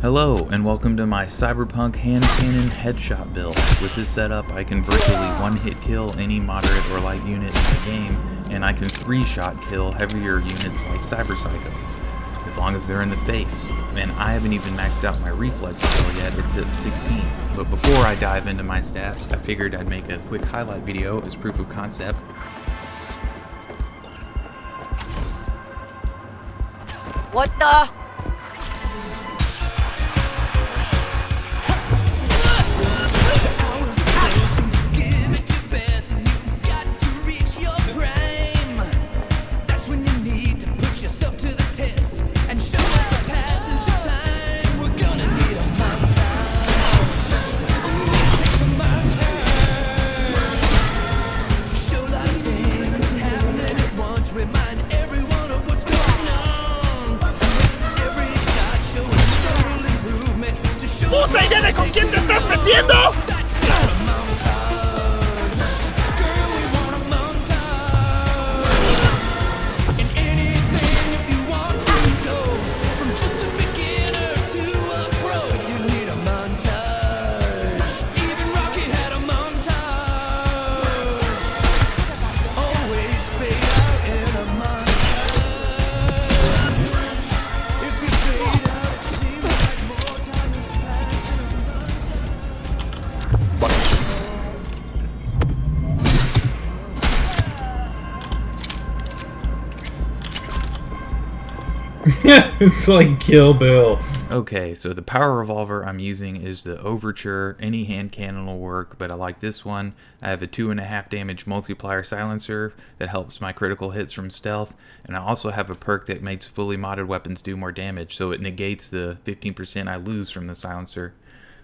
Hello, and welcome to my Cyberpunk hand cannon headshot build. With this setup, I can virtually one-hit kill any moderate or light unit in the game, and I can 3-shot kill heavier units like Cyber Psychos, as long as they're in the face. And I haven't even maxed out my reflex skill yet, it's at 16. But before I dive into my stats, I figured I'd make a quick highlight video as proof of concept. What the? ¡Puta idea de con quién te estás metiendo! It's like Kill Bill. Okay, so the power revolver I'm using is the Overture. Any hand cannon will work, but I like this one. I have a 2.5 damage multiplier silencer that helps my critical hits from stealth, and I also have a perk that makes fully modded weapons do more damage, so it negates the 15% I lose from the silencer.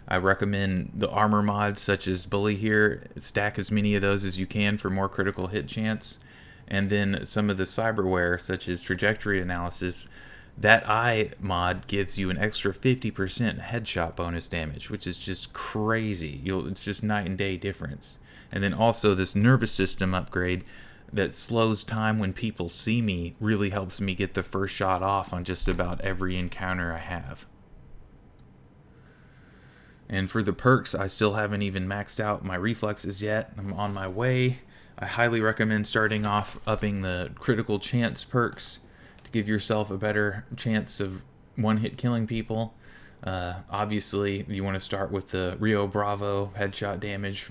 I recommend the armor mods such as Bully here. Stack as many of those as you can for more critical hit chance. And then some of the cyberware such as trajectory analysis. That eye mod gives you an extra 50% headshot bonus damage, which is just crazy. It's just night and day difference. And then also this nervous system upgrade that slows time when people see me really helps me get the first shot off on just about every encounter I have. And for the perks, I still haven't even maxed out my reflexes yet. I'm on my way. I highly recommend starting off upping the critical chance perks. Give yourself a better chance of one-hit killing people. Obviously, you want to start with the Rio Bravo headshot damage,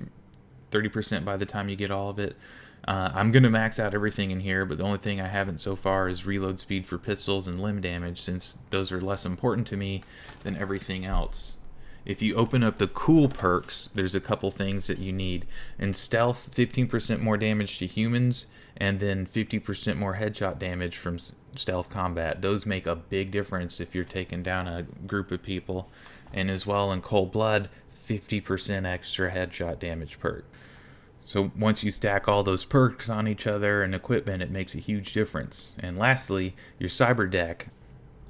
30% by the time you get all of it. I'm going to max out everything in here, but the only thing I haven't so far is reload speed for pistols and limb damage, since those are less important to me than everything else. If you open up the cool perks, there's a couple things that you need. In stealth, 15% more damage to humans, and then 50% more headshot damage from stealth combat. Those make a big difference if you're taking down a group of people. And as well in cold blood, 50% extra headshot damage perk. So once you stack all those perks on each other and equipment, it makes a huge difference. And lastly, your cyber deck.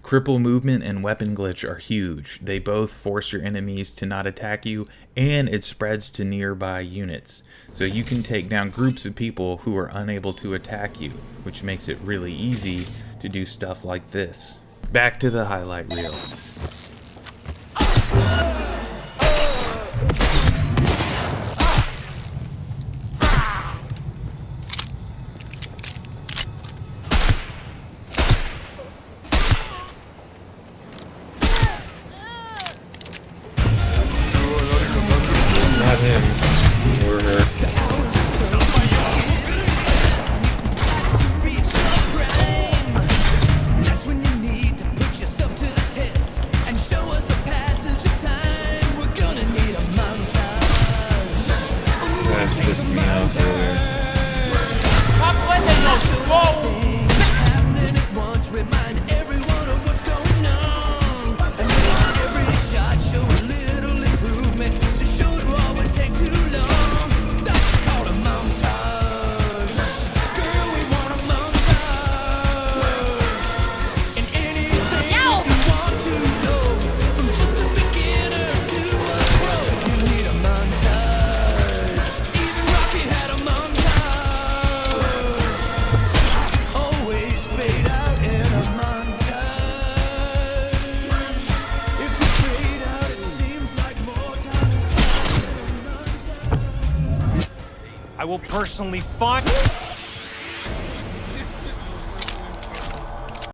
Cripple movement and weapon glitch are huge. They both force your enemies to not attack you, and it spreads to nearby units. So you can take down groups of people who are unable to attack you, which makes it really easy to do stuff like this. Back to the highlight reel. Not him. Or her. That's when you need to put yourself to the test and will personally find.